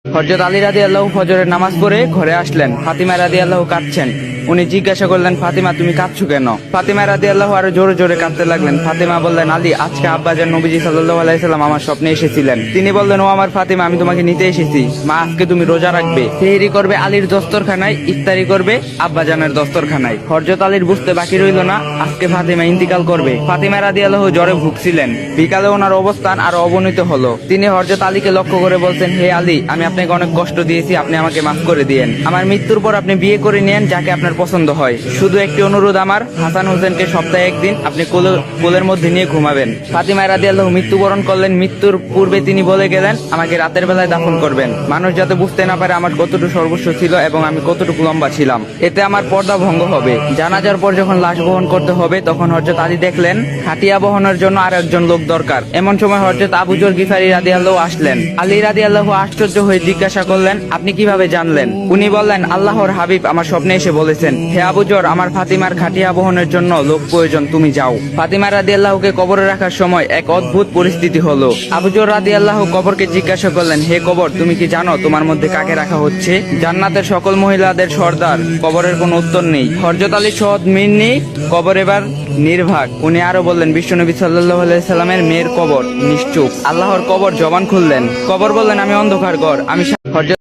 হযরত আলী রাদিয়াল্লাহু ফজরের নামাজ পড়ে ঘরে আসলেন। ফাতিমা রাদিয়াল্লাহু কাঁদছেন। উনি জিজ্ঞাসা করলেন, ফাতিমা তুমি কাঁদছো কেন? ফাতিমা রাদিয়াল্লাহু আরো জোরে জোরে কাঁদতে লাগলেন। ফাতিমা বললেন, আলী, আজকে আব্বাজান নবীজি সাল্লাল্লাহু আলাইহি সাল্লাম আমার স্বপ্নে এসেছিলেন। তিনি বললেন, ও আমার ফাতিমা, আমি তোমাকে নিতে এসেছি। মা, আজকে তুমি রোজা রাখবে। সেহরি করবে আলীর দস্তরখানায়, ইফতারি করবে আব্বাজানের দস্তরখানায়। হযরত আলীর বুঝতে বাকি রইল না, আজকে ফাতিমা ইন্তিকাল করবে। ফাতিমা রাদিয়াল্লাহু জ্বরে ভুগছিলেন। বিকালে ওনার অবস্থান আরো অবনীত হলো। তিনি হযরত আলীকে লক্ষ্য করে বলছেন, হে আলী, আমি আপনাকে অনেক কষ্ট দিয়েছি, আপনি আমাকে মাফ করে দিয়েন। আমার মৃত্যুর পর আপনি বিয়ে করে নেন যাকে আপনার পছন্দ হয়। শুধু একটি অনুরোধ আমার, হাসান হোসেনকে সপ্তাহে একদিন আপনি কোলের মধ্যে নিয়ে ঘুমাবেন। ফাতিমা রাদিয়াল্লাহু মৃত্যুবরণ করলেন। মৃত্যুর পূর্বে তিনি বলে গেলেন, আমাকে রাতের বেলায় দাফন করবেন, মানুষ যাতে বুঝতে না পারে আমার কতটুকু সর্বস্ব ছিল এবং আমি কতটুকু লম্বা ছিলাম। এতে আমার পর্দা ভঙ্গ হবে। জানাজার পর যখন লাশ বহন করতে হবে, তখন হযরত আলী দেখলেন খাটিয়া বহনের জন্য আর একজন লোক দরকার। এমন সময় হযরত আবু যর গিফারি রাদিয়াল্লাহু আসলেন। আলী রাদিয়াল্লাহু আশ্চর্য হয়ে জিজ্ঞাসা করলেন, আপনি কিভাবে জানলেন? উনি বললেন, আল্লাহর হাবিব আমার স্বপ্নে এসে বলেছেন, হে আবু যর, আমার ফাতিমার খাটিয়া বহনের জন্য লোক প্রয়োজন, তুমি যাও। ফাতিমা রাদিয়াল্লাহুকে কবরে রাখার সময় এক অদ্ভুত পরিস্থিতি হলো। আবু যর রাদিয়াল্লাহু কবরকে জিজ্ঞাসা করলেন, হে কবর, তুমি কি জানো তোমার মধ্যে কাকে রাখা হচ্ছে? জান্নাতের সকল মহিলাদের সর্দার। কবরের কোনো উত্তর নেই। হযরত আলী সহদ মিন্নি, কবর এবার নির্ভাগ। উনি আরো বললেন, বিশ্বনবী সাল্লাল্লাহু আলাইহি সাল্লামের মেয়ের কবর। নিশ্চুপ। আল্লাহর কবর জবান খুললেন। কবর বললেন, আমি অন্ধকার ঘর। আমি